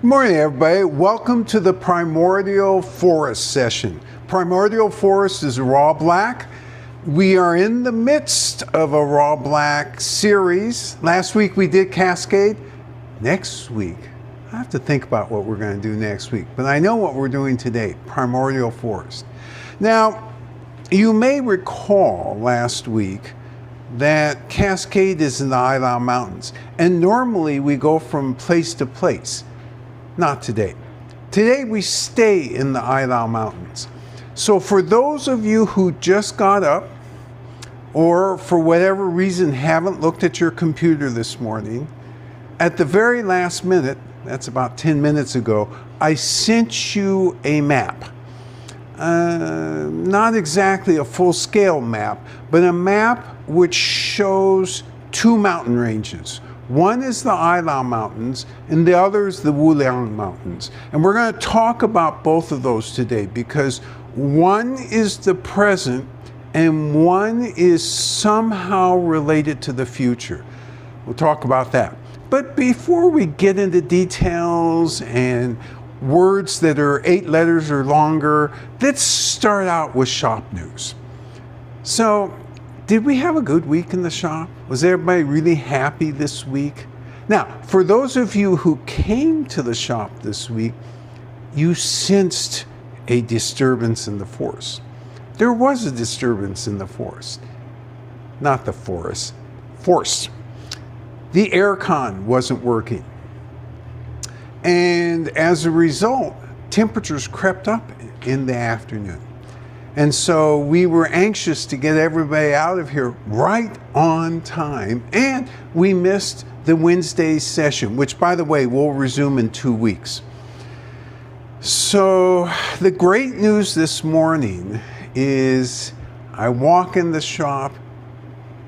Good morning, everybody. Welcome to the Primordial Forest session. Primordial Forest is raw black. We are in the midst of a raw black series. Last week we did Cascade. Next week, I have to think about what we're going to do next week, but I know what we're doing today, Primordial Forest. Now, you may recall last week that Cascade is in the Ailao Mountains, and normally we go from place to place. Not today. Today we stay in the Ailao Mountains. So for those of you who just got up, or for whatever reason haven't looked at your computer this morning, at the very last minute, that's about 10 minutes ago, I sent you a map. Not exactly a full-scale map, but a map which shows two mountain ranges. One is the Ailao Mountains, and the other is the Wuliang Mountains. And we're going to talk about both of those today because one is the present and one is somehow related to the future. We'll talk about that. But before we get into details and words that are 8 letters or longer, let's start out with shop news. So, did we have a good week in the shop? Was everybody really happy this week? Now, for those of you who came to the shop this week, you sensed a disturbance in the forest. There was a disturbance in the forest. Not the forest. Force. The aircon wasn't working. And as a result, temperatures crept up in the afternoon. And so we were anxious to get everybody out of here right on time. And we missed the Wednesday session, which, by the way, will resume in 2 weeks. So the great news this morning is I walk in the shop,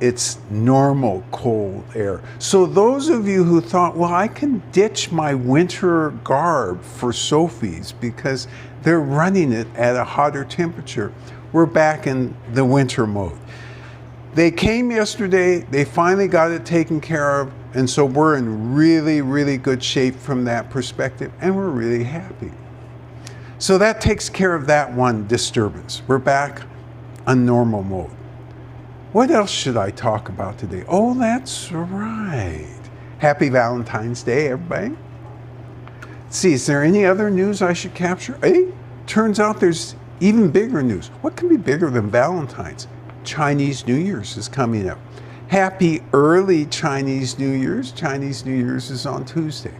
it's normal cold air. So those of you who thought, well, I can ditch my winter garb for Sophie's because they're running it at a hotter temperature, we're back in the winter mode. They came yesterday, they finally got it taken care of, and so we're in really, really good shape from that perspective, and we're really happy. So that takes care of that one disturbance. We're back on normal mode. What else should I talk about today? Oh, that's right. Happy Valentine's Day, everybody. Let's see, is there any other news I should capture? Hey, turns out there's even bigger news. What can be bigger than Valentine's? Chinese New Year's is coming up. Happy early Chinese New Year's. Chinese New Year's is on Tuesday.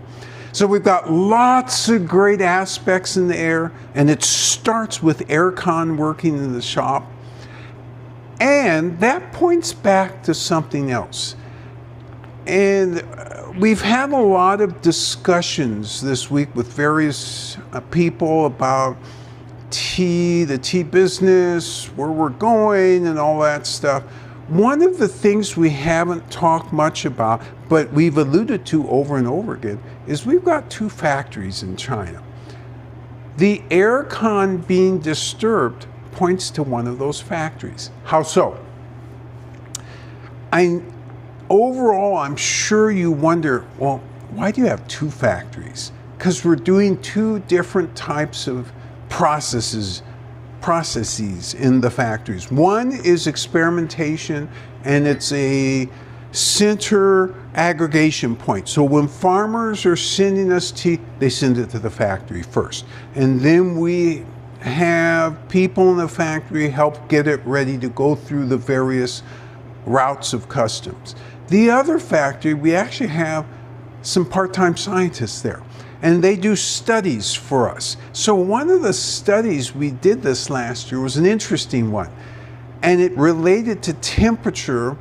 So we've got lots of great aspects in the air, and it starts with aircon working in the shop. And that points back to something else. And we've had a lot of discussions this week with various people about the tea business, where we're going and all that stuff. One of the things we haven't talked much about, but we've alluded to over and over again, is we've got 2 factories in China. The aircon being disturbed points to one of those factories. How so? Overall, I'm sure you wonder, well, why do you have 2 factories? Because we're doing 2 different types of processes in the factories. One is experimentation, and it's a center aggregation point. So when farmers are sending us tea, they send it to the factory first. And then we have people in the factory help get it ready to go through the various routes of customs. The other factory, we actually have some part-time scientists there, and they do studies for us. So one of the studies we did this last year was an interesting one, and it related to temperature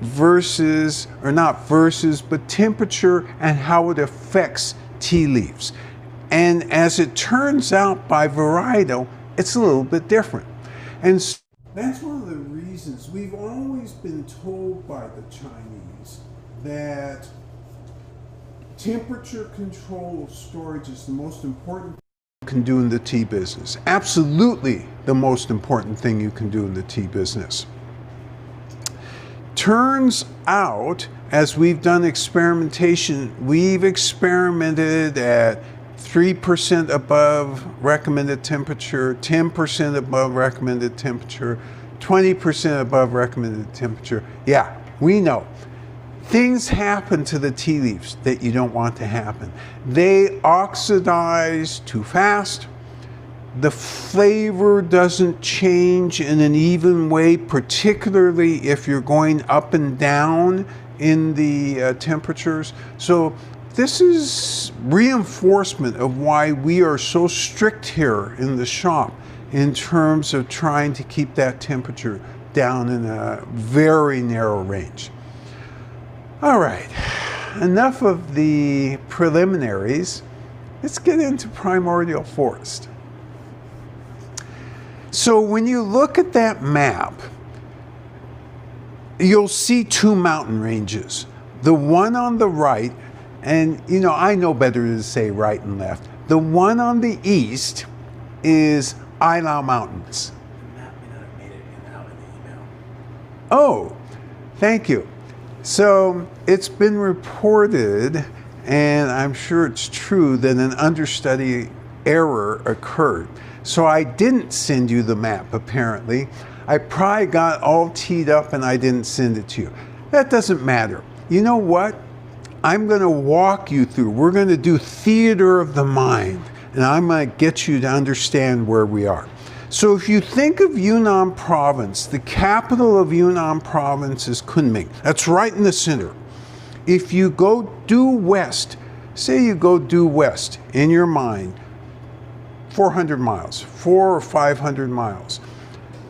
versus, or not versus, but temperature and how it affects tea leaves. And as it turns out by varietal, it's a little bit different. And so that's one of the reasons we've always been told by the Chinese that temperature control of storage is the most important thing you can do in the tea business. Absolutely the most important thing you can do in the tea business. Turns out, as we've done experimentation, we've experimented at 3% above recommended temperature, 10% above recommended temperature, 20% above recommended temperature. Yeah, we know. Things happen to the tea leaves that you don't want to happen. They oxidize too fast. The flavor doesn't change in an even way, particularly if you're going up and down in the temperatures. So this is reinforcement of why we are so strict here in the shop in terms of trying to keep that temperature down in a very narrow range. All right, enough of the preliminaries. Let's get into Primordial Forest. So when you look at that map, you'll see two mountain ranges. The one on the right, and you know, I know better to say right and left. The one on the east is Ailao Mountains. The map may not have made it out in the email. Oh, thank you. So it's been reported, and I'm sure it's true, that an understudy error occurred. So I didn't send you the map, apparently. I probably got all teed up and I didn't send it to you. That doesn't matter. You know what? I'm going to walk you through. We're going to do theater of the mind, and I'm going to get you to understand where we are. So if you think of Yunnan province, the capital of Yunnan province is Kunming. That's right in the center. If you go due west, say you go due west in your mind, 400 miles, 400 or 500 miles.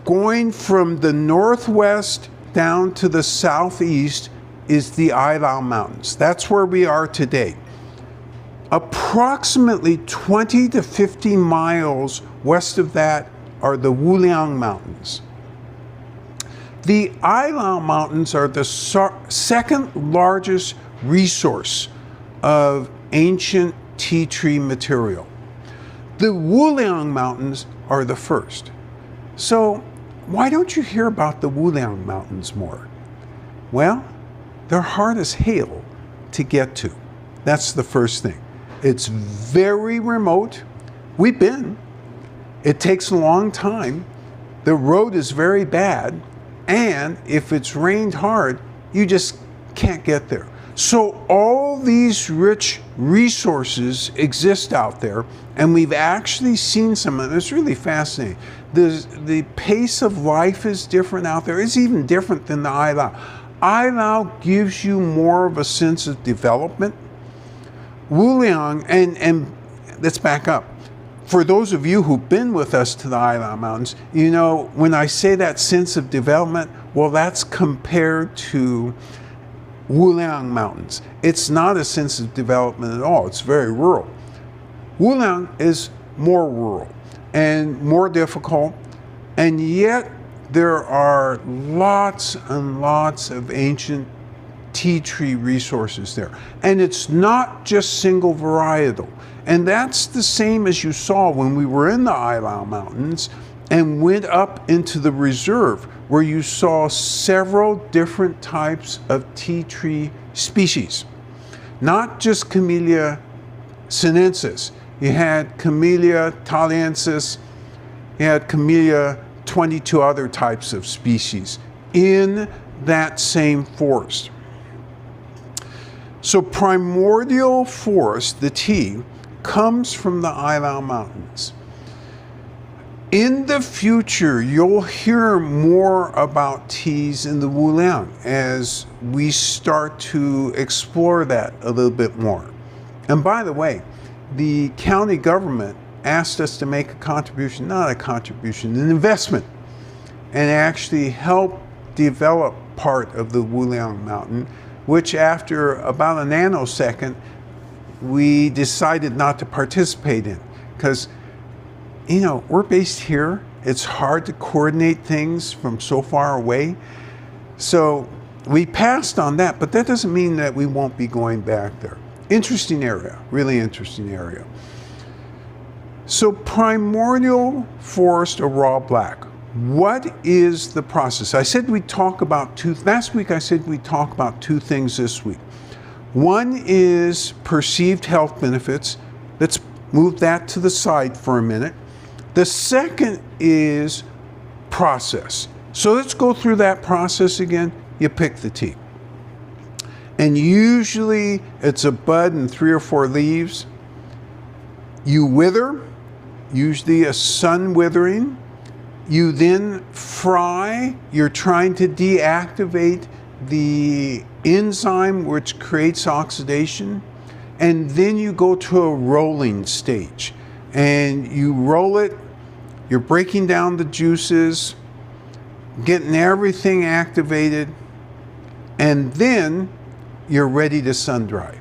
Going from the northwest down to the southeast is the Ailao Mountains. That's where we are today. Approximately 20 to 50 miles west of that are the Wuliang Mountains. The Ailao Mountains are the second largest resource of ancient tea tree material. The Wuliang Mountains are the first. So why don't you hear about the Wuliang Mountains more? Well, they're hard as hail to get to. That's the first thing. It's very remote. We've been. It takes a long time. The road is very bad. And if it's rained hard, you just can't get there. So all these rich resources exist out there, and we've actually seen some of them. It's really fascinating. The pace of life is different out there. It's even different than the Ailao. Ailao gives you more of a sense of development. Wuliang, and let's back up. For those of you who've been with us to the Ailao Mountains, you know, when I say that sense of development, well, that's compared to Wuliang Mountains. It's not a sense of development at all. It's very rural. Wuliang is more rural and more difficult, and yet there are lots and lots of ancient tea tree resources there. And it's not just single varietal. And that's the same as you saw when we were in the Ailao Mountains and went up into the reserve, where you saw several different types of tea tree species. Not just Camellia sinensis. You had Camellia thaliensis, you had Camellia 22 other types of species in that same forest. So Primordial Forest, the tea, comes from the Ailao Mountains. In the future, you'll hear more about teas in the Wuliang as we start to explore that a little bit more. And by the way, the county government asked us to make a contribution, not a contribution, an investment, and actually help develop part of the Wuliang Mountain, which after about a nanosecond, we decided not to participate in, because you know, we're based here. It's hard to coordinate things from so far away. So we passed on that, but that doesn't mean that we won't be going back there. Interesting area, really interesting area. So Primordial Forest of raw black. What is the process? I said we'd talk about last week I said we'd talk about two things this week. One is perceived health benefits. Let's move that to the side for a minute. The second is process. So let's go through that process again. You pick the tea. And usually it's a bud and 3 or 4 leaves. You wither, usually a sun withering. You then fry. You're trying to deactivate the enzyme which creates oxidation. And then you go to a rolling stage. And you roll it. You're breaking down the juices, getting everything activated, and then you're ready to sun dry.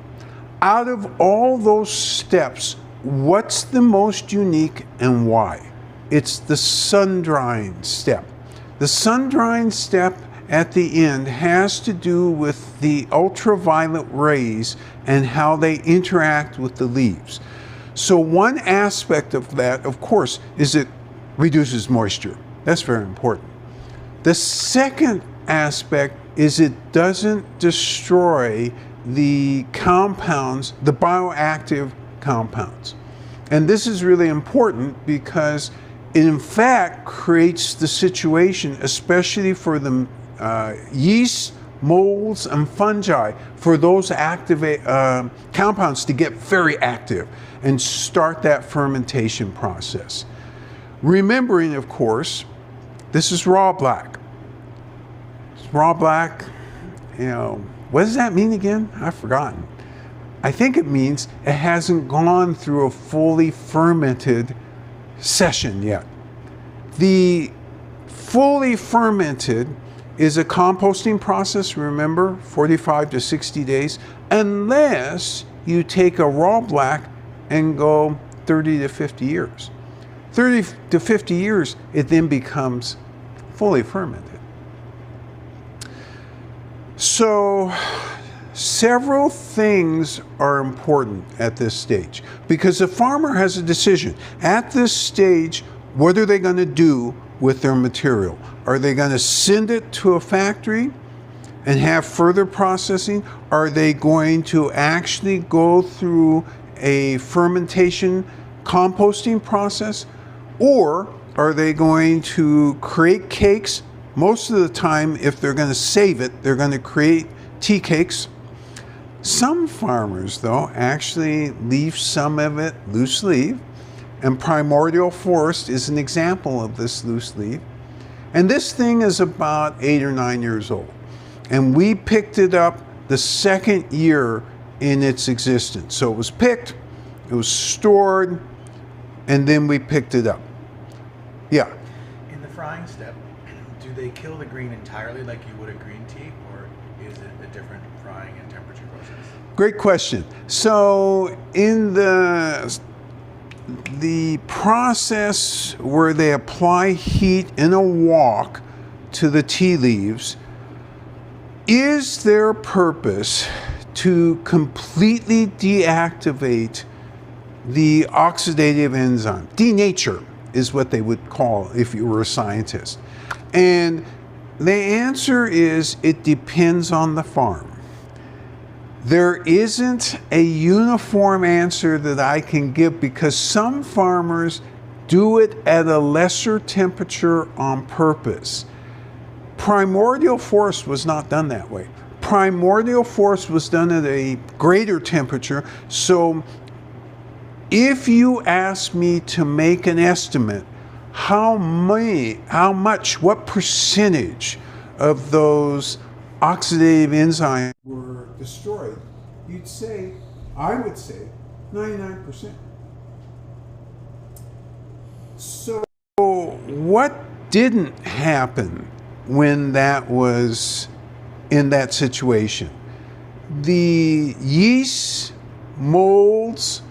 Out of all those steps, what's the most unique and why? It's the sun drying step. The sun drying step at the end has to do with the ultraviolet rays and how they interact with the leaves. So one aspect of that, of course, is it reduces moisture. That's very important. The second aspect is it doesn't destroy the compounds, the bioactive compounds. And this is really important because it in fact creates the situation, especially for the yeast, molds, and fungi, for those compounds to get very active and start that fermentation process. Remembering, of course, this is raw black. It's raw black, what does that mean again? I've forgotten. I think it means it hasn't gone through a fully fermented session yet. The fully fermented is a composting process, remember, 45 to 60 days, unless you take a raw black and go 30 to 50 years. 30 to 50 years, it then becomes fully fermented. So several things are important at this stage because the farmer has a decision. At this stage, what are they going to do with their material? Are they going to send it to a factory and have further processing? Are they going to actually go through a fermentation composting process? Or are they going to create cakes? Most of the time, if they're going to save it, they're going to create tea cakes. Some farmers, though, actually leave some of it loose leaf. And Primordial Forest is an example of this loose leaf. And this thing is about 8 or 9 years old. And we picked it up the second year in its existence. So it was picked, it was stored, and then we picked it up. Yeah. In the frying step, do they kill the green entirely like you would a green tea, or is it a different frying and temperature process? Great question. So in the process where they apply heat in a wok to the tea leaves, is their purpose to completely deactivate the oxidative enzyme? Denature is what they would call if you were a scientist. And the answer is it depends on the farm. There isn't a uniform answer that I can give because some farmers do it at a lesser temperature on purpose. Primordial Forest was not done that way. Primordial Forest was done at a greater temperature. So if you ask me to make an estimate, what percentage of those oxidative enzymes were destroyed, I would say 99%. So what didn't happen when that was in that situation? The yeast, molds,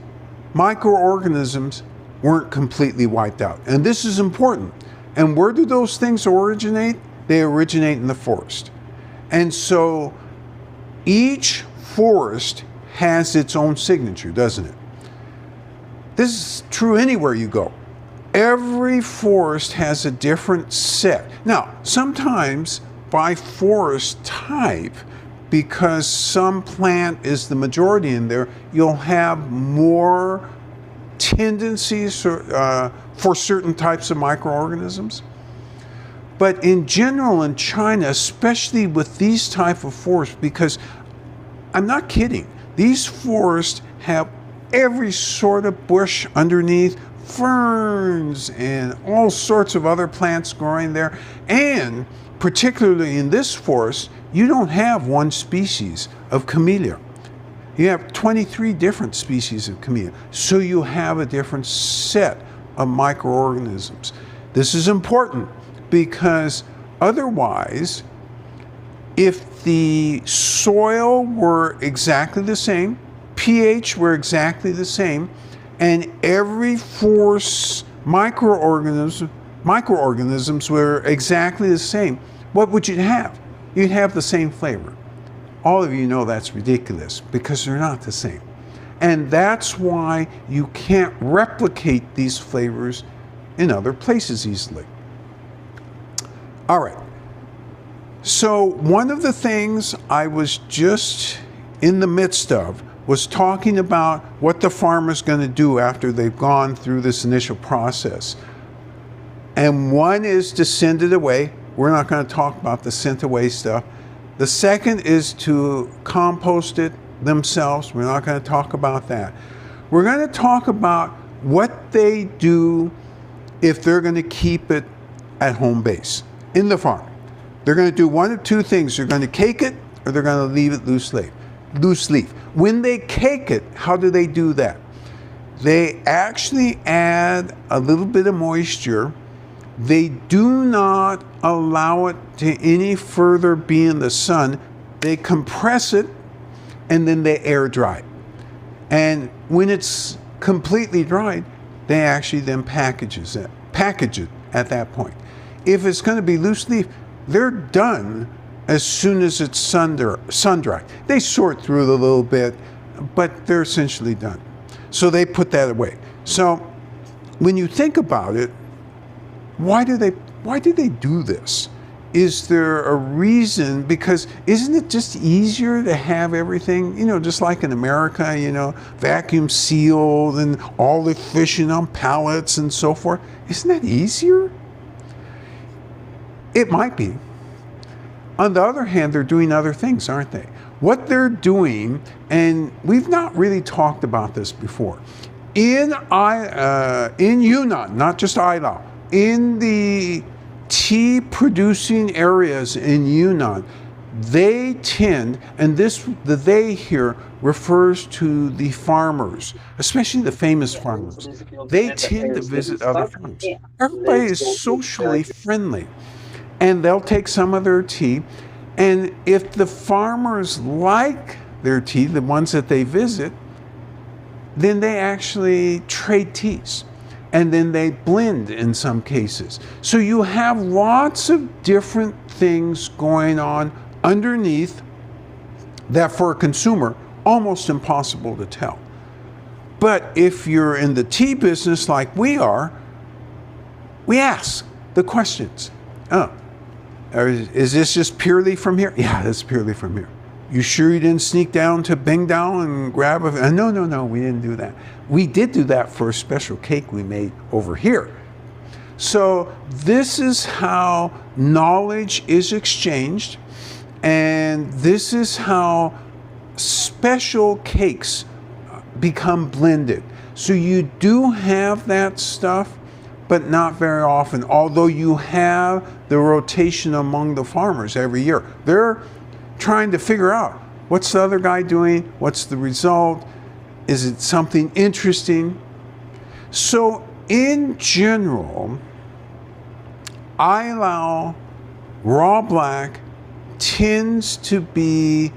microorganisms weren't completely wiped out. And this is important. And where do those things originate? They originate in the forest. And so each forest has its own signature, doesn't it? This is true anywhere you go. Every forest has a different set. Now, sometimes by forest type, because some plant is the majority in there, you'll have more tendencies for certain types of microorganisms. But in general in China, especially with these type of forests, because I'm not kidding, these forests have every sort of bush underneath, ferns and all sorts of other plants growing there. And particularly in this forest, you don't have one species of camellia. You have 23 different species of camellia. So you have a different set of microorganisms. This is important because otherwise, if the soil were exactly the same, pH were exactly the same, and every force microorganisms were exactly the same, what would you have? You'd have the same flavor. All of you know that's ridiculous because they're not the same. And that's why you can't replicate these flavors in other places easily. All right. So one of the things I was just in the midst of was talking about what the farmer's going to do after they've gone through this initial process. And one is to send it away. We're not going to talk about the sent away stuff. The second is to compost it themselves. We're not going to talk about that. We're going to talk about what they do if they're going to keep it at home base, in the farm. They're going to do one of two things. They're going to cake it or they're going to leave it loose leaf. When they cake it, how do they do that? They actually add a little bit of moisture. They do not allow it to any further be in the sun. They compress it and then they air dry it. And when it's completely dried, they actually then package it at that point. If it's going to be loose leaf, they're done as soon as it's sun-dried. They sort through it a little bit, but they're essentially done. So they put that away. So when you think about it, why do they do this? Is there a reason? Because isn't it just easier to have everything, just like in America, vacuum sealed and all the fishing on pallets and so forth? Isn't that easier? It might be. On the other hand, they're doing other things, aren't they? What they're doing, and we've not really talked about this before, in Yunnan, not just Ailao, in the tea producing areas in Yunnan, they tend, and the they here refers to the farmers, especially the famous farmers. They tend to visit other farms. Everybody is socially friendly. And they'll take some of their tea. And if the farmers like their tea, the ones that they visit, then they actually trade teas. And then they blend in some cases. So you have lots of different things going on underneath that for a consumer, almost impossible to tell. But if you're in the tea business like we are, we ask the questions. Is this just purely from here? Yeah, that's purely from here. You sure you didn't sneak down to Bingdao and grab a... No, we didn't do that. We did do that for a special cake we made over here. So this is how knowledge is exchanged, and this is how special cakes become blended. So you do have that stuff, but not very often, although you have the rotation among the farmers every year. They're trying to figure out, what's the other guy doing? What's the result? Is it something interesting? So in general, Ailao raw black tends to be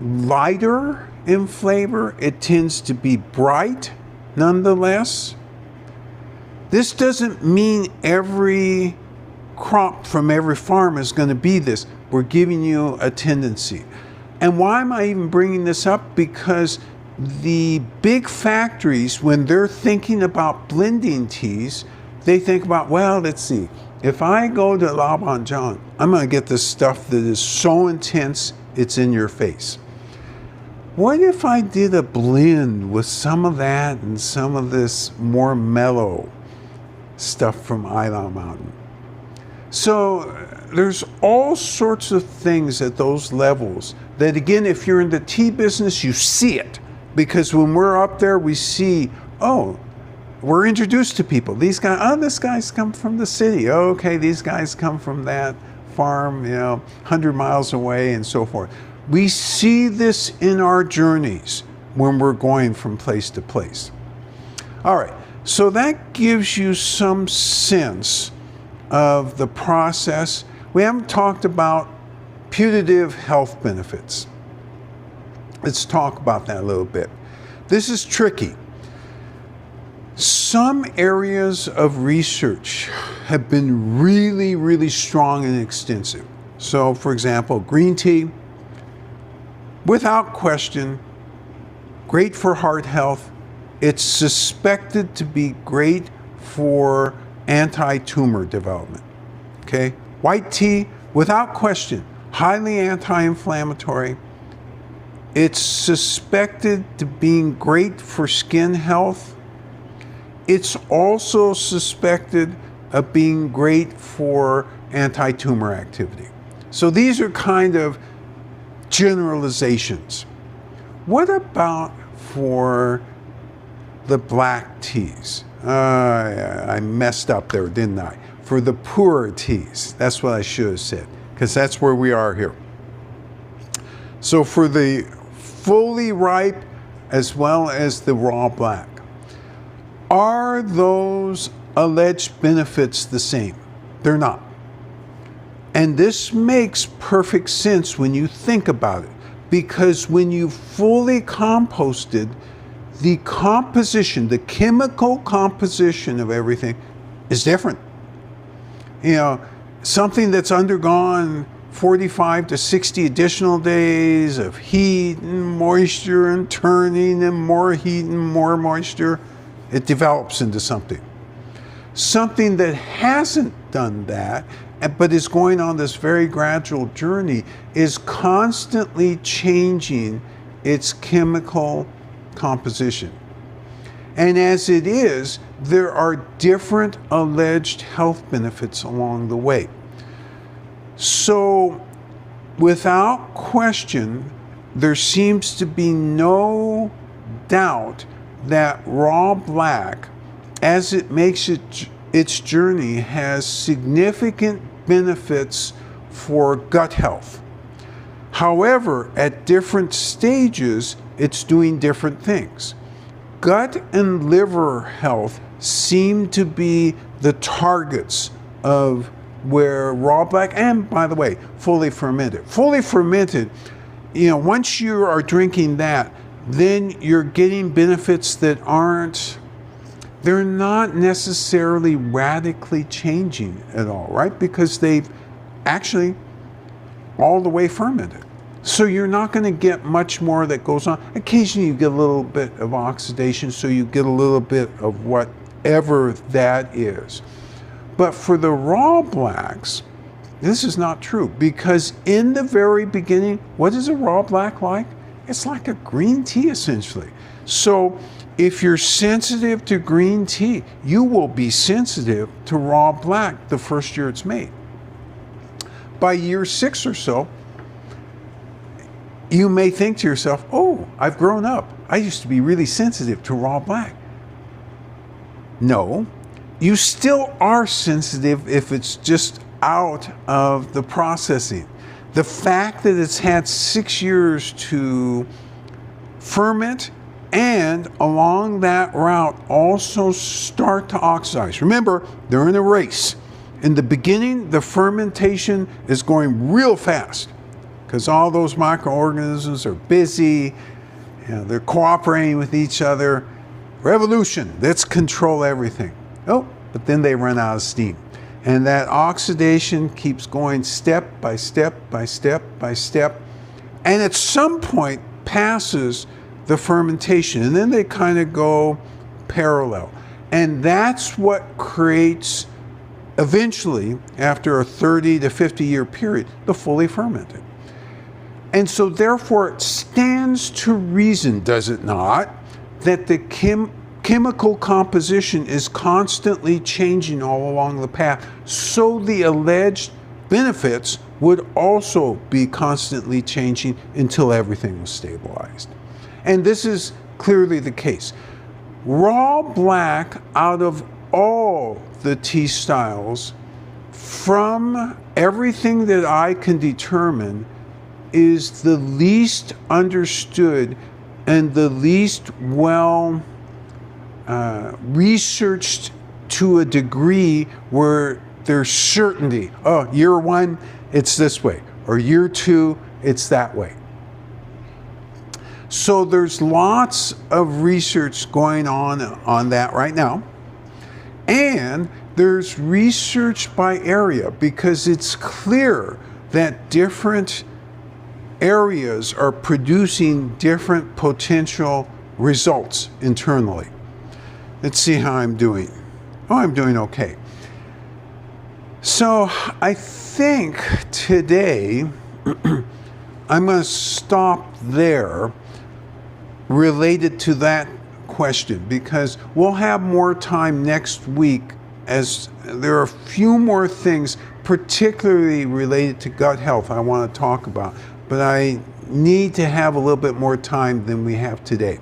lighter in flavor. It tends to be bright nonetheless. This doesn't mean every crop from every farm is going to be this. We're giving you a tendency. And why am I even bringing this up? Because the big factories, when they're thinking about blending teas, they think about, well, let's see, if I go to Labanjiang, I'm going to get this stuff that is so intense, it's in your face. what if I did a blend with some of that and some of this more mellow stuff from Ailao Mountain? So there's all sorts of things at those levels that, again, if you're in the tea business, you see it. Because when we're up there, we see, oh, we're introduced to people. These guys, oh, this guy's come from the city. Oh, okay, these guys come from that farm, 100 miles away and so forth. We see this in our journeys when we're going from place to place. All right, so that gives you some sense of the process. We haven't talked about putative health benefits. Let's talk about that a little bit. This is tricky. Some areas of research have been really, really strong and extensive. So, for example, green tea, without question, great for heart health. It's suspected to be great for anti-tumor development. Okay? White tea, without question, highly anti-inflammatory. It's suspected to be great for skin health. It's also suspected of being great for anti-tumor activity. So these are kind of generalizations. What about for the black teas? I messed up there, didn't I? For the pu'er teas, that's what I should have said, because that's where we are here. So for the fully ripe as well as the raw black, are those alleged benefits the same? They're not. And this makes perfect sense when you think about it, because when you fully composted, the composition, the chemical composition of everything is different. Something that's undergone 45 to 60 additional days of heat and moisture and turning and more heat and more moisture, it develops into something. Something that hasn't done that, but is going on this very gradual journey, is constantly changing its chemical composition. And as it is, there are different alleged health benefits along the way. So, without question, there seems to be no doubt that raw black, as it makes its journey, has significant benefits for gut health. However, at different stages, it's doing different things. Gut and liver health seem to be the targets of where raw black, and by the way, fully fermented. Fully fermented, once you are drinking that, then you're getting benefits that they're not necessarily radically changing at all, right? Because they've actually all the way fermented. So you're not going to get much more that goes on. Occasionally you get a little bit of oxidation, so you get a little bit of whatever that is. But for the raw blacks, this is not true, because in the very beginning, what is a raw black like? It's like a green tea, essentially. So if you're sensitive to green tea, you will be sensitive to raw black the first year it's made. By year 6 or so, you may think to yourself, oh, I've grown up. I used to be really sensitive to raw black. No, you still are sensitive if it's just out of the processing. The fact that it's had 6 years to ferment and along that route also start to oxidize. Remember, they're in a race. In the beginning, the fermentation is going real fast because all those microorganisms are busy, they're cooperating with each other. Revolution, let's control everything. Oh, but then they run out of steam. And that oxidation keeps going step by step by step by step, and at some point passes the fermentation, and then they kind of go parallel. And that's what creates, eventually, after a 30 to 50 year period, the fully fermented. And so therefore it stands to reason, does it not, that the chemical composition is constantly changing all along the path, so the alleged benefits would also be constantly changing until everything was stabilized. And this is clearly the case. Raw black, out of all the tea styles, from everything that I can determine, is the least understood and the least well researched to a degree where there's certainty. Oh, year 1, it's this way, or year 2, it's that way. So there's lots of research going on that right now. And there's research by area, because it's clear that different areas are producing different potential results internally. Let's see how I'm doing. Oh, I'm doing okay. So I think today I'm going to stop there related to that question, because we'll have more time next week, as there are a few more things particularly related to gut health I want to talk about, but I need to have a little bit more time than we have today.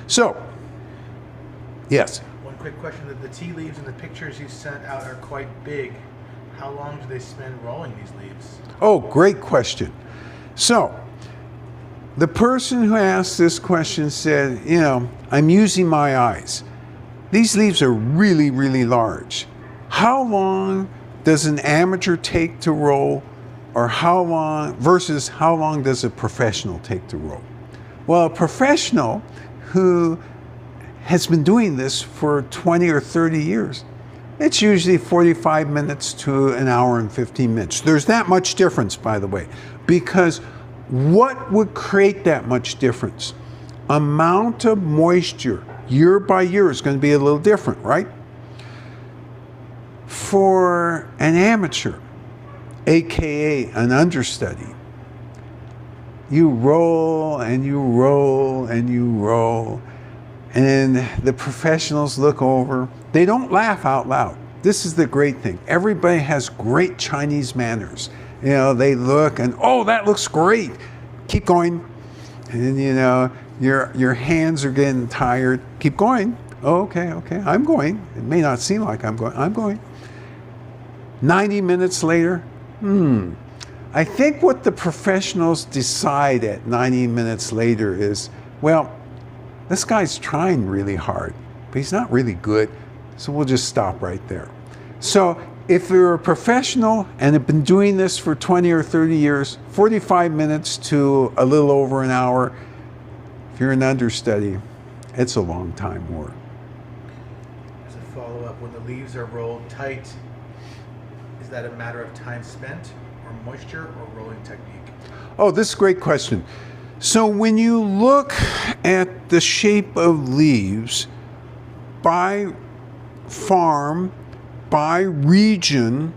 So, yes? One quick question. The tea leaves in the pictures you sent out are quite big. How long do they spend rolling these leaves? Oh, great question. So, the person who asked this question said, I'm using my eyes. These leaves are really, really large. How long does an amateur take to roll, or how long does a professional take to roll? Well, a professional who has been doing this for 20 or 30 years, it's usually 45 minutes to an hour and 15 minutes. There's that much difference, by the way, because what would create that much difference? Amount of moisture year by year is going to be a little different, right? For an amateur, aka an understudy, you roll and you roll and you roll, and the professionals look over. They don't laugh out loud. This is the great thing. Everybody has great Chinese manners. They look and, oh, that looks great. Keep going. And your hands are getting tired. Keep going. Oh, okay, I'm going. It may not seem like I'm going. 90 minutes later, I think what the professionals decide at 90 minutes later is, well, this guy's trying really hard, but he's not really good, so we'll just stop right there. So if you're a professional and have been doing this for 20 or 30 years, 45 minutes to a little over an hour. If you're an understudy, it's a long time more. As a follow-up, when the leaves are rolled tight, is that a matter of time spent, or moisture, or rolling technique? Oh, this is a great question. So when you look at the shape of leaves by farm, by region,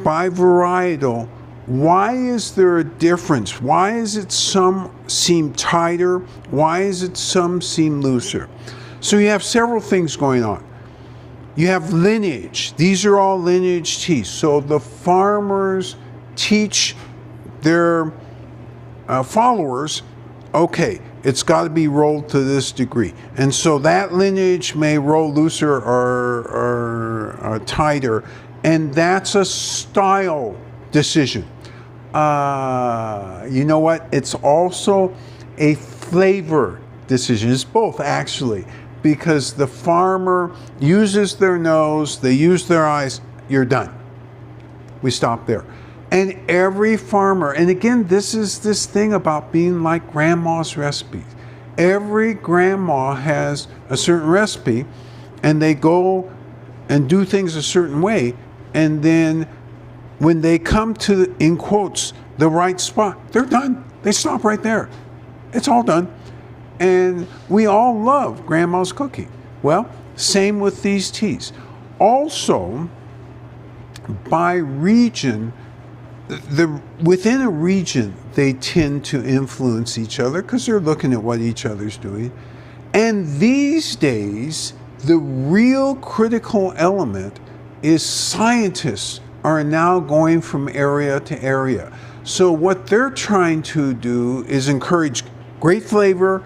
by varietal, why is there a difference? Why is it some seem tighter? Why is it some seem looser? So you have several things going on. You have lineage. These are all lineage teas. So the farmers teach their followers, okay, it's got to be rolled to this degree. And so that lineage may roll looser or tighter, and that's a style decision. You know what? It's also a flavor decision. It's both, actually, because the farmer uses their nose, they use their eyes, you're done. We stop there. And every farmer, and again, this is this thing about being like grandma's recipes. Every grandma has a certain recipe, and they go and do things a certain way, and then when they come to, in quotes, the right spot, they're done. They stop right there. It's all done. And we all love grandma's cooking. Well, same with these teas. Also, by region, within a region, they tend to influence each other because they're looking at what each other's doing. And these days, the real critical element is scientists are now going from area to area. So what they're trying to do is encourage great flavor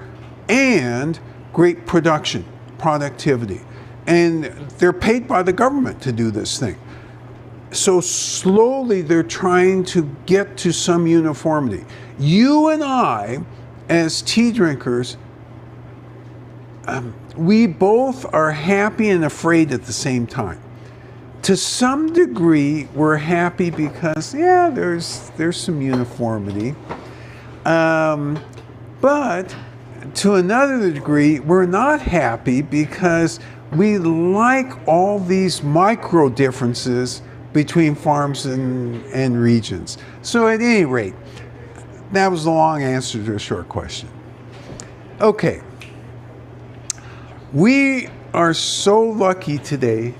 and great productivity. And they're paid by the government to do this thing. So slowly they're trying to get to some uniformity. You and I, as tea drinkers, we both are happy and afraid at the same time. To some degree, we're happy because, yeah, there's some uniformity. But to another degree, we're not happy because we like all these micro differences between farms and regions. So at any rate, that was a long answer to a short question. Okay. We are so lucky today.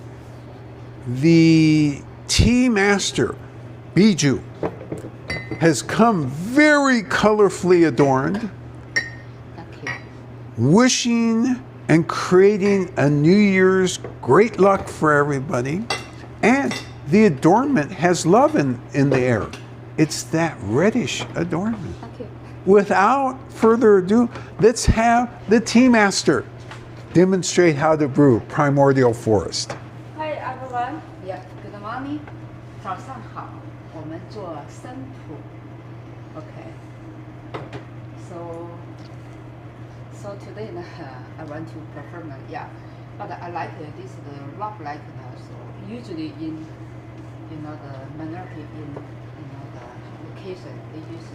The tea master, Bijou, has come very colorfully adorned, wishing and creating a New Year's great luck for everybody. And the adornment has love in the air. It's that reddish adornment. Without further ado, let's have the tea master demonstrate how to brew Primordial Forest. Hi everyone. Yeah, good morning. 早上好，我们做生普。Okay. So today I want to perform but I like this rock like so usually in the minority in the location they use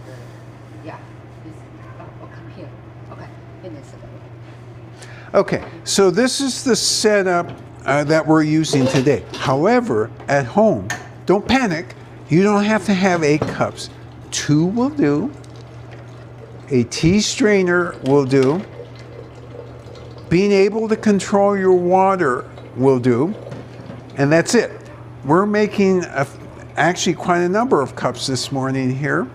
this come here. Okay, finish it. Okay, so this is the setup that we're using today. However, at home, don't panic. You don't have to have 8 cups. 2 will do. A tea strainer will do. Being able to control your water will do. And that's it. We're making actually quite a number of cups this morning here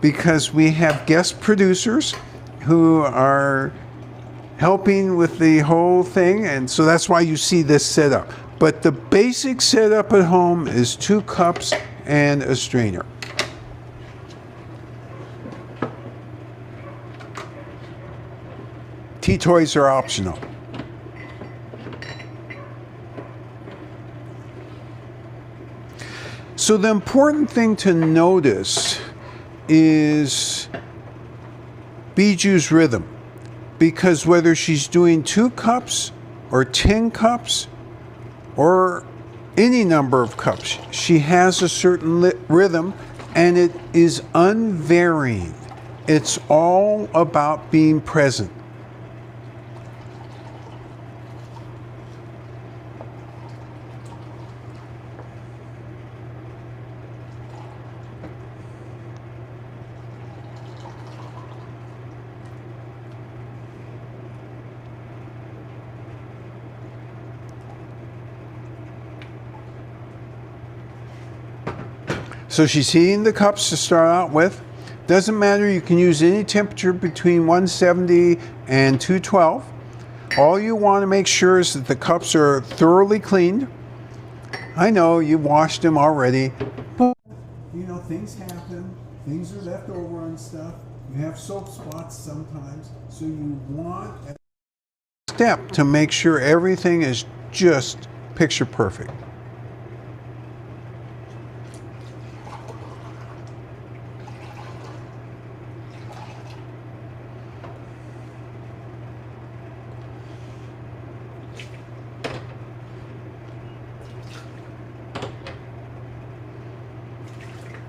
because we have guest producers who are helping with the whole thing, and so that's why you see this setup. But the basic setup at home is 2 cups and a strainer. Tea toys are optional. So the important thing to notice is Bijou's rhythm. Because whether she's doing 2 cups or 10 cups or any number of cups, she has a certain rhythm and it is unvarying. It's all about being present. So she's heating the cups to start out with. Doesn't matter, you can use any temperature between 170 and 212. All you want to make sure is that the cups are thoroughly cleaned. I know you've washed them already, but you know, things happen. Things are left over on stuff. You have soap spots sometimes, so you want a step to make sure everything is just picture perfect.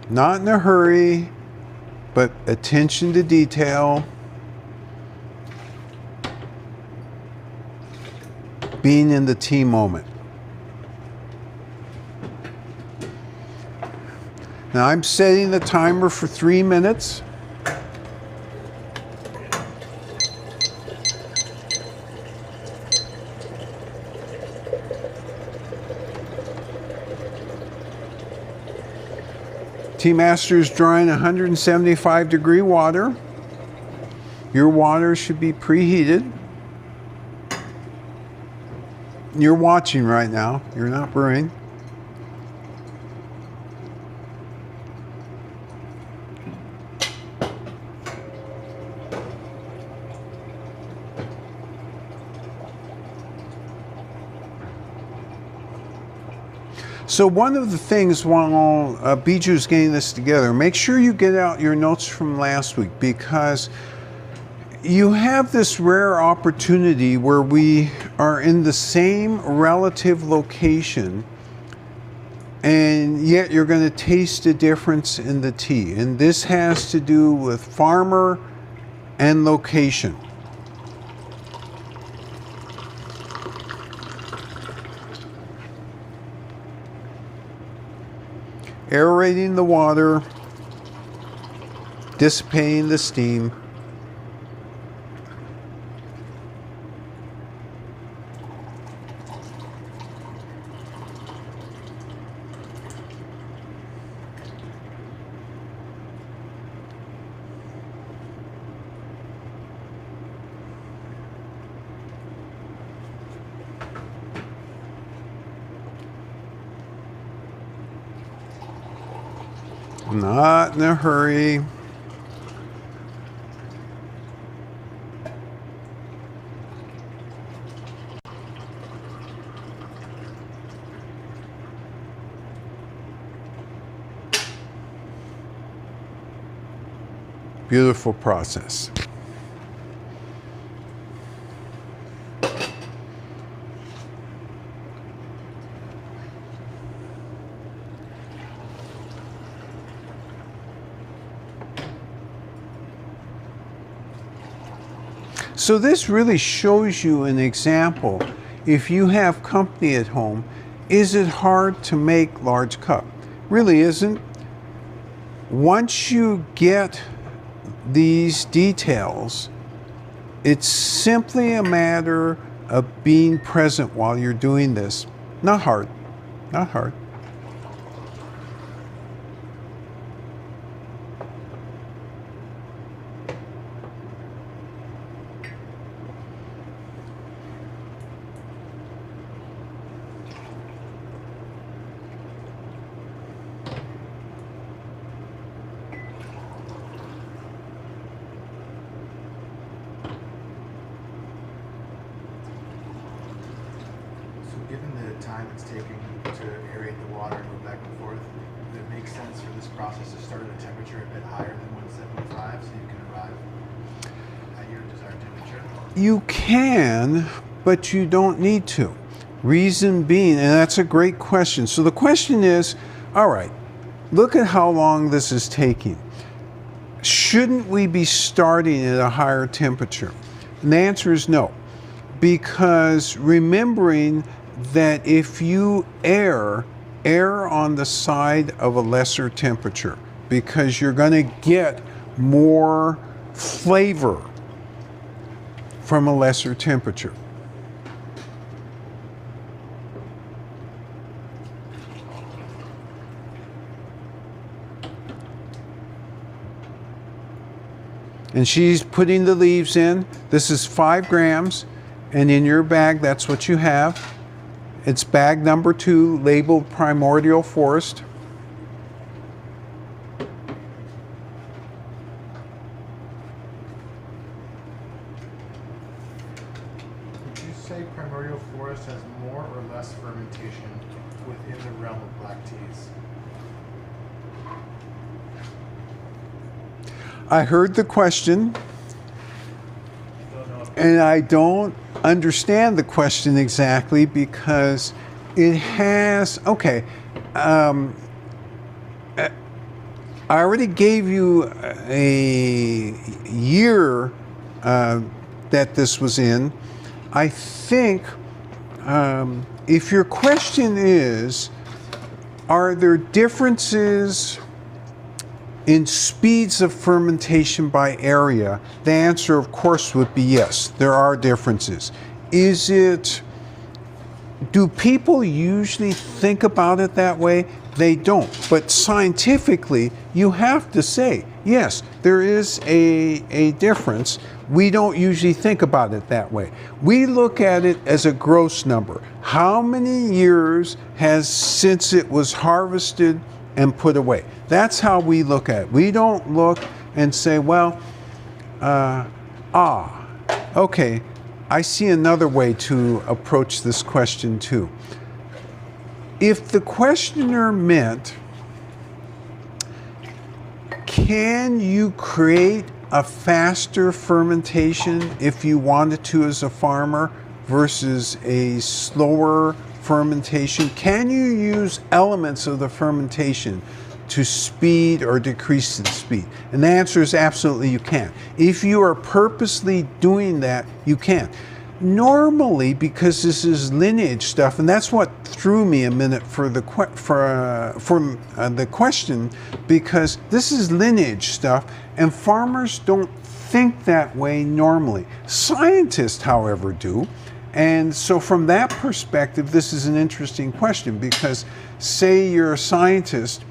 Not in a hurry, but attention to detail. Being in the tea moment. Now I'm setting the timer for 3 minutes. Tea Master is drawing 175 degree water. Your water should be preheated. You're watching right now. You're not brewing. So one of the things while Biju's getting this together, make sure you get out your notes from last week, because you have this rare opportunity where we are in the same relative location and yet you're going to taste a difference in the tea. And this has to do with farmer and location. Aerating the water, dissipating the steam. Not in a hurry. Beautiful process. So this really shows you an example. If you have company at home, is it hard to make large cup? Really isn't. Once you get these details, it's simply a matter of being present while you're doing this. Not hard, not hard. Given the time it's taking to aerate the water and go back and forth, would it make sense for this process to start at a temperature a bit higher than 175 so you can arrive at your desired temperature? You can, but you don't need to. Reason being, and that's a great question. So the question is, all right, look at how long this is taking. Shouldn't we be starting at a higher temperature? And the answer is no. Because remembering that if you err on the side of a lesser temperature, because you're going to get more flavor from a lesser temperature. And she's putting the leaves in. This is 5 grams, and in your bag, that's what you have. It's bag number 2, labeled Primordial Forest. Would you say Primordial Forest has more or less fermentation within the realm of black teas? I heard the question, and I don't understand the question exactly, because it has, okay, I already gave you a year that this was in. I think if your question is, are there differences in speeds of fermentation by area, the answer, of course, would be yes. There are differences. Is it Do people usually think about it that way? They don't. But scientifically, you have to say, yes, there is a difference. We don't usually think about it that way. We look at it as a gross number. How many years has since it was harvested and put away? That's how we look at it. We don't look and say, well, okay, I see another way to approach this question too. If the questioner meant, can you create a faster fermentation if you wanted to as a farmer versus a slower fermentation? Can you use elements of the fermentation to speed or decrease the speed? And the answer is absolutely you can. If you are purposely doing that, you can. Normally, because this is lineage stuff, and that's what threw me a minute for the question, because this is lineage stuff, and farmers don't think that way normally. Scientists, however, do. And so from that perspective, this is an interesting question, because say you're a scientist,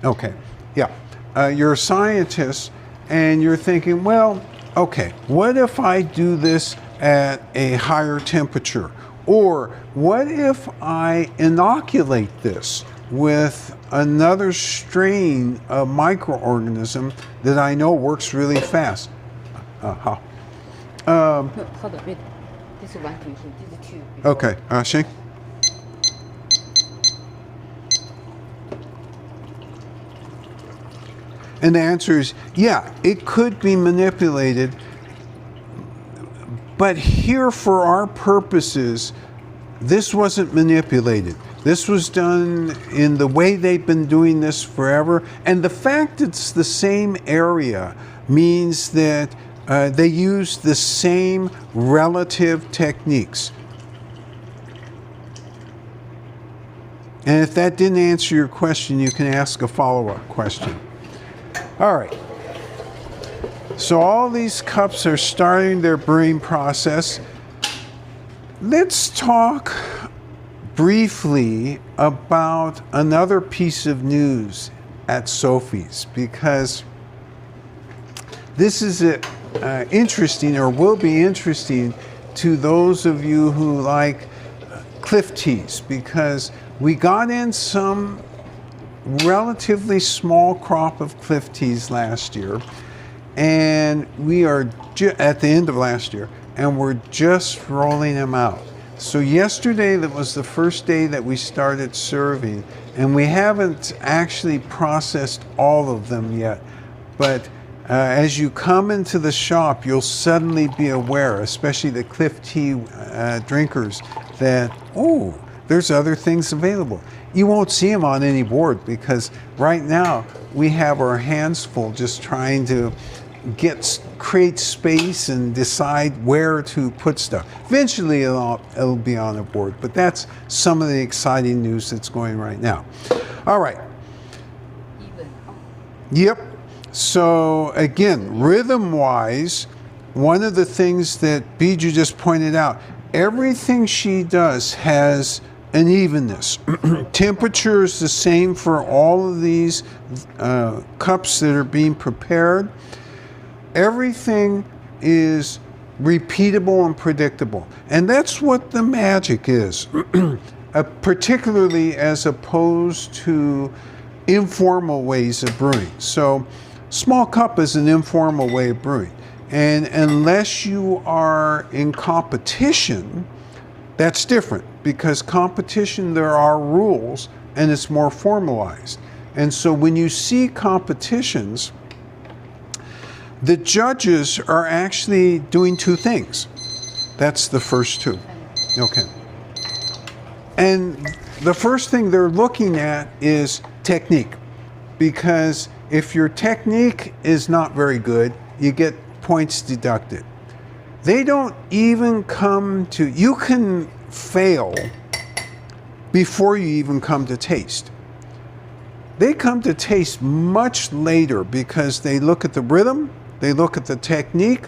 you're a scientist and you're thinking, well, okay, what if I do this at a higher temperature? Or what if I inoculate this with another strain of microorganism that I know works really fast? Hold on, wait. This is one thing, this is two. Okay, Shane? And the answer is, yeah, it could be manipulated. But here, for our purposes, this wasn't manipulated. This was done in the way they've been doing this forever. And the fact it's the same area means that they use the same relative techniques. And if that didn't answer your question, you can ask a follow-up question. All right. So all these cups are starting their brewing process. Let's talk briefly about another piece of news at Sophie's, because this is interesting, or will be interesting to those of you who like cliff teas, because we got in some relatively small crop of cliff teas last year, and we are at the end of last year, and we're just rolling them out. So yesterday, that was the first day that we started serving, and we haven't actually processed all of them yet. But as you come into the shop, you'll suddenly be aware, especially the cliff tea drinkers, that, oh, there's other things available. You won't see them on any board, because right now we have our hands full just trying to create space and decide where to put stuff. Eventually it'll be on a board, but that's some of the exciting news that's going right now. All right. Yep. So again, rhythm-wise, one of the things that Bijou just pointed out, everything she does has an evenness. Temperature is the same for all of these cups that are being prepared. Everything is repeatable and predictable. And that's what the magic is, particularly as opposed to informal ways of brewing. So small cup is an informal way of brewing. And unless you are in competition, that's different, because competition, there are rules and it's more formalized. And so when you see competitions, the judges are actually doing two things. That's the first two. Okay. And the first thing they're looking at is technique, because if your technique is not very good, you get points deducted. They don't even come to, you can fail before you even come to taste. They come to taste much later, because they look at the rhythm, they look at the technique,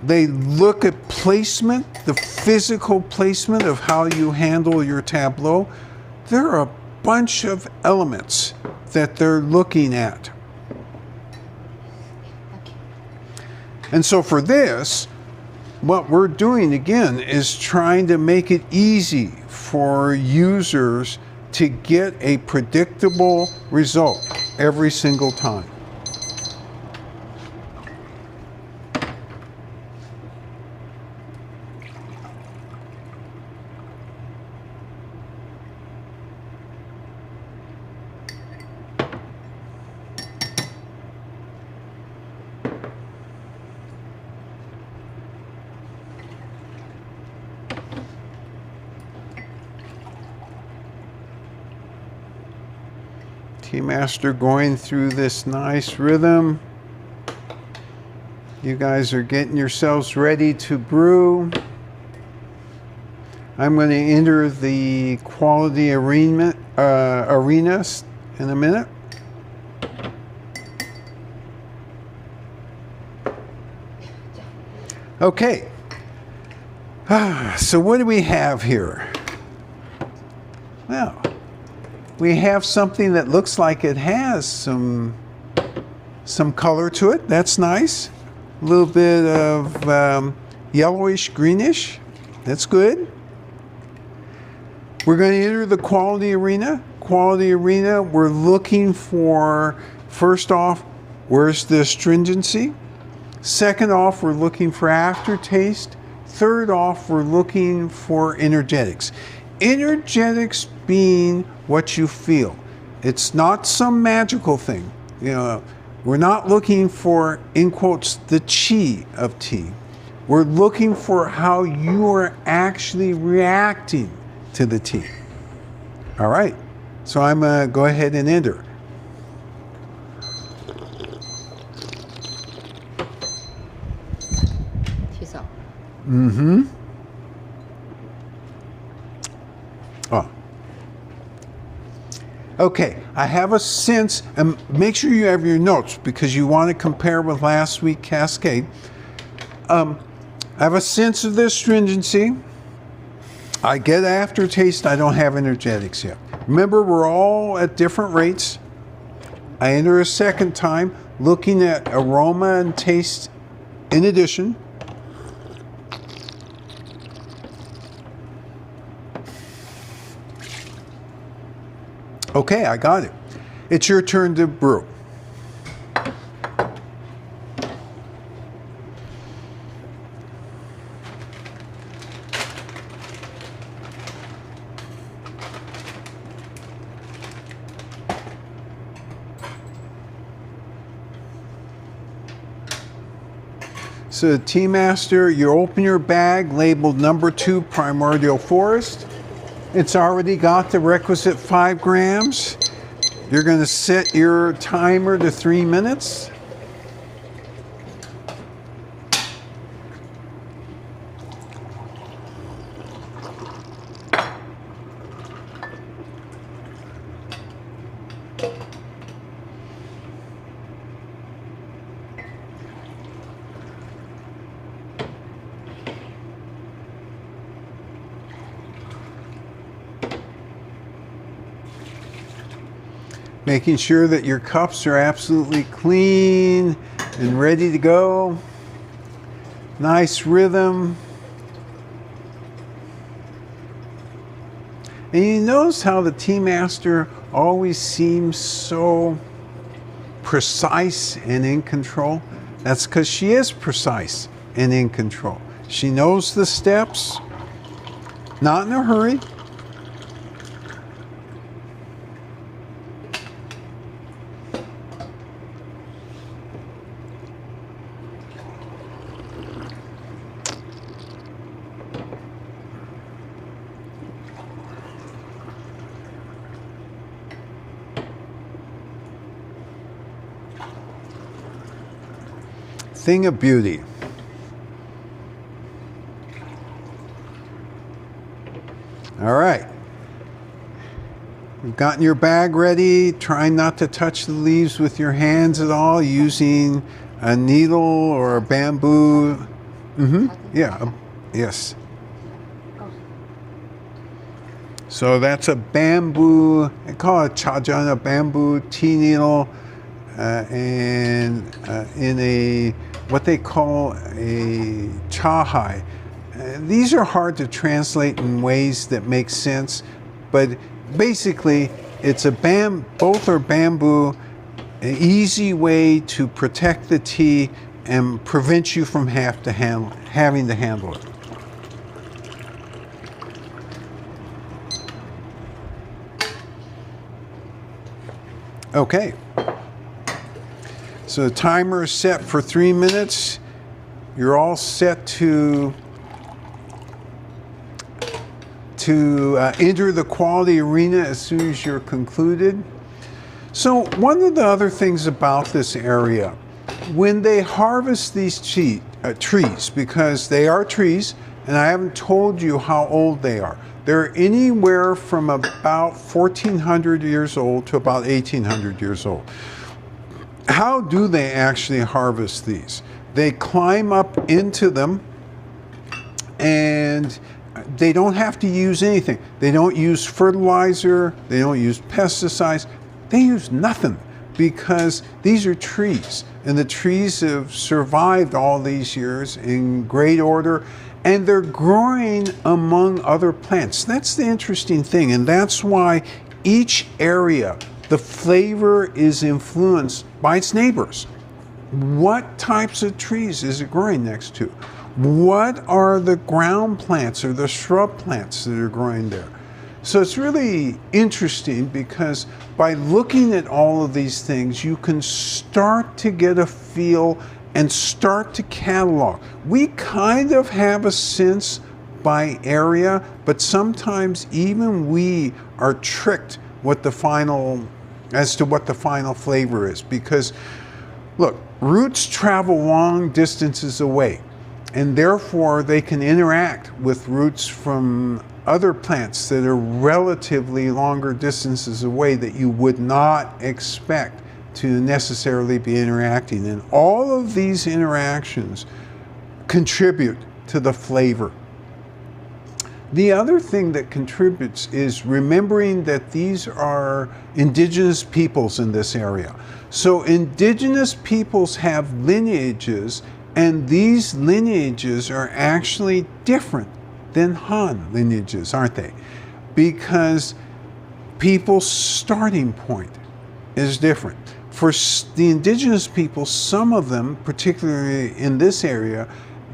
They look at placement, the physical placement of how you handle your tableau. There are a bunch of elements that they're looking at. And so for this, what we're doing again is trying to make it easy for users to get a predictable result every single time. Tea Master going through this nice rhythm. You guys are getting yourselves ready to brew. I'm going to enter the quality arenas in a minute. Okay. So what do we have here? Well, we have something that looks like it has some color to it. That's nice. A little bit of yellowish, greenish. That's good. We're going to enter the quality arena. Quality arena, we're looking for, first off, where's the astringency? Second off, we're looking for aftertaste. Third off, we're looking for energetics. Energetics being what you feel. It's not some magical thing. You know, we're not looking for, in quotes, the chi of tea. We're looking for how you are actually reacting to the tea. All right. So I'm going to go ahead and enter. Mm-hmm. Oh. Okay, I have a sense, and make sure you have your notes because you want to compare with last week's Cascade. I have a sense of the astringency. I get aftertaste, I don't have energetics yet. Remember, we're all at different rates. I enter a second time, looking at aroma and taste in addition. Okay, I got it. It's your turn to brew. So, Tea Master, you open your bag labeled number 2 Primordial Forest. It's already got the requisite 5 grams. You're going to set your timer to 3 minutes. Making sure that your cups are absolutely clean and ready to go. Nice rhythm. And you notice how the Tea Master always seems so precise and in control? That's because she is precise and in control. She knows the steps, not in a hurry. Thing of beauty. All right. You've gotten your bag ready. Try not to touch the leaves with your hands at all, using a needle or a bamboo Yeah. Yes. Go. So that's a bamboo, I call it chajan, a bamboo tea needle, and in a, what they call a chahai. These are hard to translate in ways that make sense, but basically it's a both are bamboo, an easy way to protect the tea and prevent you from having to handle it. Okay, so the timer is set for 3 minutes. You're all set to enter the quality arena as soon as you're concluded. So one of the other things about this area, when they harvest these trees, because they are trees, and I haven't told you how old they are. They're anywhere from about 1,400 years old to about 1,800 years old. How do they actually harvest these? They climb up into them, and they don't have to use anything. They don't use fertilizer, they don't use pesticides, they use nothing, because these are trees, and the trees have survived all these years in great order, and they're growing among other plants. That's the interesting thing, and that's why each area, the flavor is influenced by its neighbors. What types of trees is it growing next to? What are the ground plants or the shrub plants that are growing there? So it's really interesting, because by looking at all of these things, you can start to get a feel and start to catalog. We kind of have a sense by area, but sometimes even we are tricked as to what the final flavor is. Because look, roots travel long distances away, and therefore they can interact with roots from other plants that are relatively longer distances away that you would not expect to necessarily be interacting. And all of these interactions contribute to the flavor. The other thing that contributes is remembering that these are indigenous peoples in this area. So indigenous peoples have lineages, and these lineages are actually different than Han lineages, aren't they? Because people's starting point is different. For the indigenous people, some of them, particularly in this area,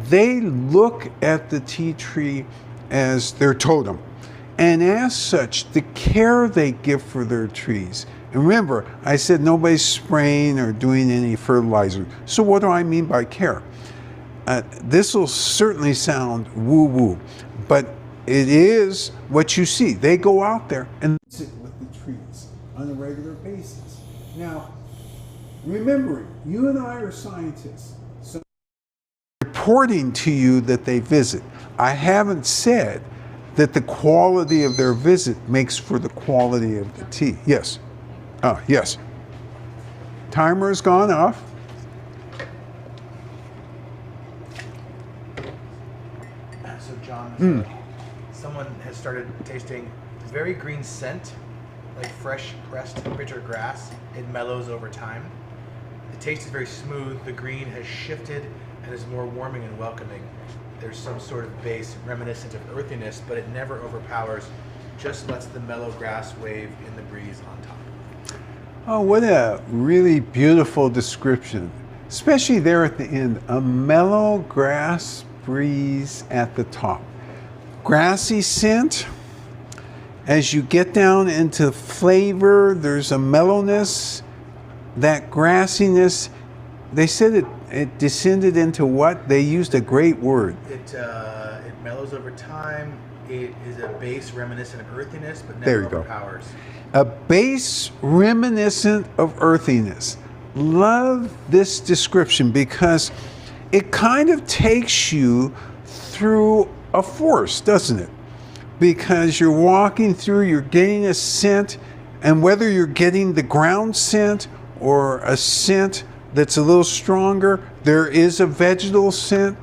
they look at the tea tree as their totem. And as such, the care they give for their trees. And remember, I said nobody's spraying or doing any fertilizer. So what do I mean by care? This will certainly sound woo-woo, but it is what you see. They go out there and sit with the trees on a regular basis. Now, remembering, you and I are scientists, so reporting to you that they visit. I haven't said that the quality of their visit makes for the quality of the tea. Yes. Yes. Timer has gone off. So John, someone has started tasting very green scent, like fresh pressed bitter grass. It mellows over time. The taste is very smooth. The green has shifted and is more warming and welcoming. There's some sort of base reminiscent of earthiness, but it never overpowers. Just lets the mellow grass wave in the breeze on top. Oh, what a really beautiful description, especially there at the end. A mellow grass breeze at the top. Grassy scent. As you get down into flavor, there's a mellowness, that grassiness. They said it descended into what? They used a great word. It mellows over time. It is a base reminiscent of earthiness, but There never you go. overpowers. A base reminiscent of earthiness. Love this description because it kind of takes you through a forest, doesn't it? Because you're walking through, you're getting a scent, and whether you're getting the ground scent or a scent that's a little stronger, there is a vegetal scent,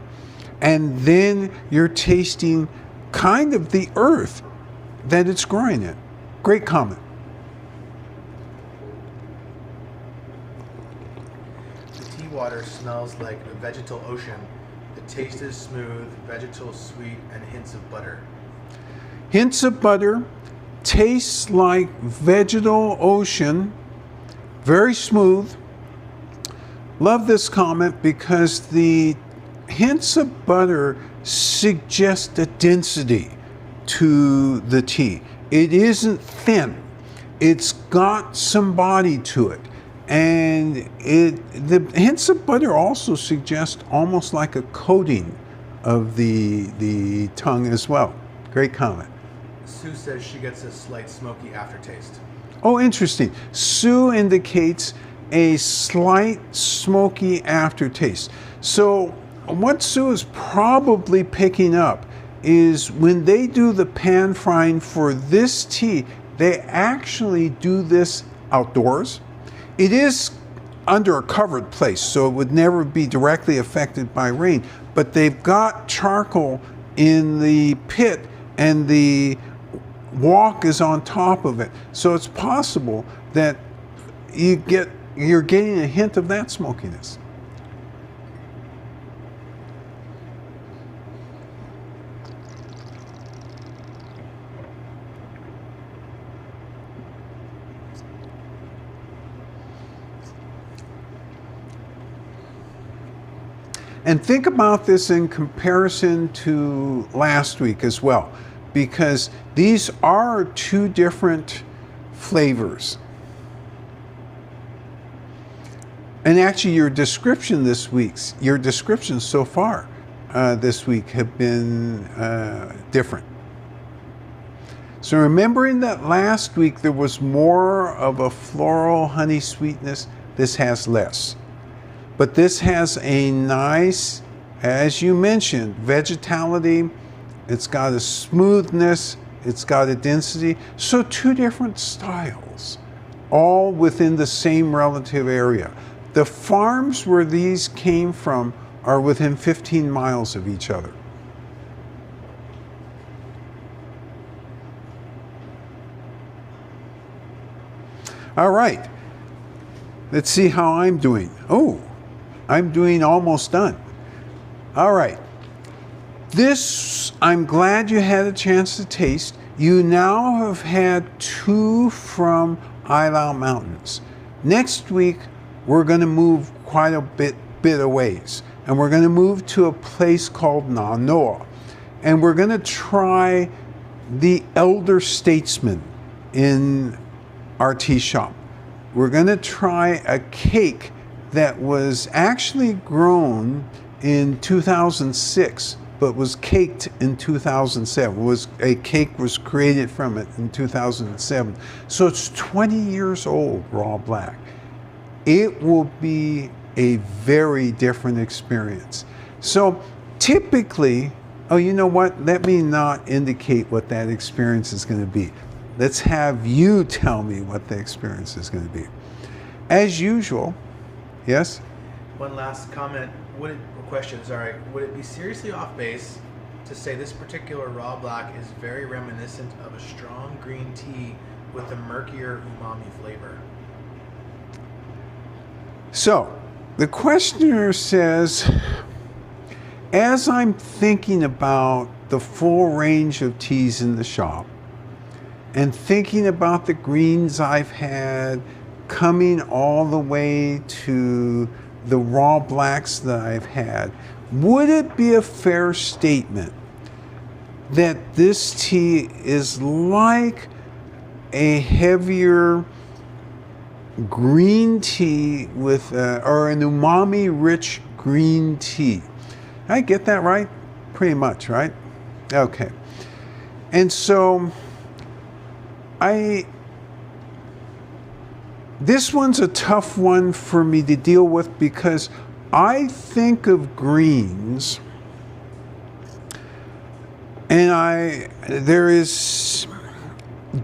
and then you're tasting kind of the earth that it's growing in. Great comment. The tea water smells like a vegetal ocean. The taste is smooth, vegetal sweet, and hints of butter. Hints of butter, tastes like vegetal ocean, very smooth. Love this comment because the hints of butter suggest a density to the tea. It isn't thin. It's got some body to it. And the hints of butter also suggest almost like a coating of the tongue as well. Great comment. Sue says she gets a slight smoky aftertaste. Oh, interesting. Sue indicates a slight smoky aftertaste. So what Sue is probably picking up is when they do the pan frying for this tea, they actually do this outdoors. It is under a covered place, so it would never be directly affected by rain, but they've got charcoal in the pit and the wok is on top of it. So it's possible that you're getting a hint of that smokiness. And think about this in comparison to last week as well, because these are two different flavors. And actually your descriptions so far this week have been different. So remembering that last week there was more of a floral honey sweetness, this has less. But this has a nice, as you mentioned, vegetality. It's got a smoothness. It's got a density. So two different styles, all within the same relative area. The farms where these came from are within 15 miles of each other. All right. Let's see how I'm doing. Oh, I'm doing almost done. All right. This, I'm glad you had a chance to taste. You now have had 2 from Ailao Mountains. Next week, we're going to move quite a bit of ways. And we're going to move to a place called Nanoa. And we're going to try the elder statesman in our tea shop. We're going to try a cake that was actually grown in 2006, but was caked in 2007. A cake was created from it in 2007. So it's 20 years old, raw black. It will be a very different experience. So typically, oh, you know what? Let me not indicate what that experience is going to be. Let's have you tell me what the experience is going to be. As usual, yes? One last comment, question, sorry. Would it be seriously off base to say this particular raw black is very reminiscent of a strong green tea with a murkier umami flavor? So, the questioner says, as I'm thinking about the full range of teas in the shop, and thinking about the greens I've had, coming all the way to the raw blacks that I've had, would it be a fair statement that this tea is like a heavier green tea with, or an umami-rich green tea? Did I get that right? Pretty much, right? Okay. And so, this one's a tough one for me to deal with because I think of greens and there is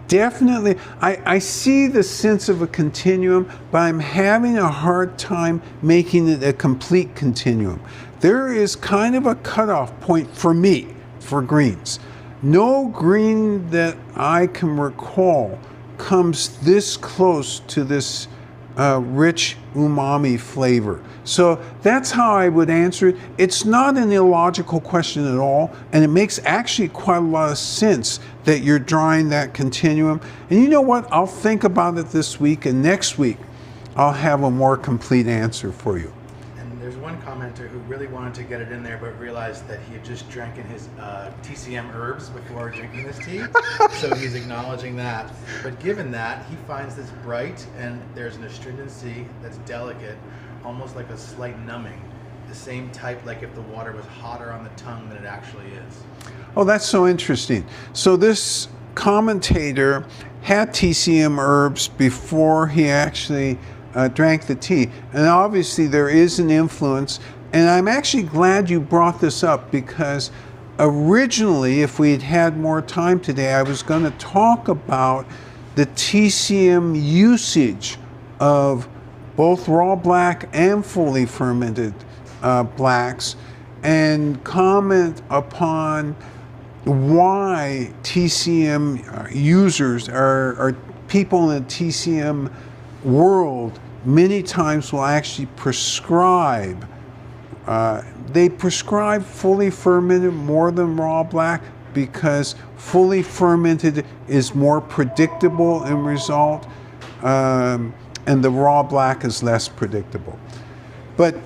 definitely, I see the sense of a continuum, but I'm having a hard time making it a complete continuum. There is kind of a cutoff point for me for greens. No green that I can recall comes this close to this rich umami flavor. So that's how I would answer it. It's not an illogical question at all, and it makes actually quite a lot of sense that you're drawing that continuum. And you know what? I'll think about it this week, and next week I'll have a more complete answer for you. And there's one commenter who really wanted to get it in there, but realized that he had just drank in his TCM herbs before drinking this tea. So he's acknowledging that. But given that, he finds this bright, and there's an astringency that's delicate, almost like a slight numbing. The same type, like if the water was hotter on the tongue than it actually is. Oh, that's so interesting. So this commentator had TCM herbs before he actually drank the tea. And obviously there is an influence. And I'm actually glad you brought this up, because originally, if we had had more time today, I was going to talk about the TCM usage of both raw black and fully fermented blacks, and comment upon why TCM users are people in the TCM world many times will actually prescribe. They prescribe fully fermented more than raw black, because fully fermented is more predictable in result, and the raw black is less predictable. But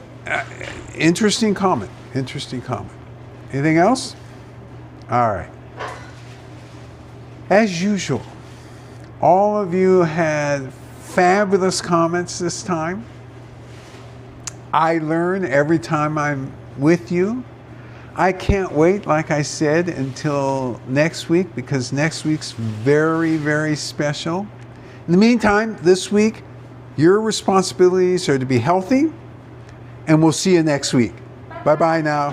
interesting comment. Interesting comment. Anything else? All right. As usual, all of you had fabulous comments this time. I learn every time I'm with you. I can't wait, like I said, until next week, because next week's very, very special. In the meantime, this week, your responsibilities are to be healthy, and we'll see you next week. Bye-bye now.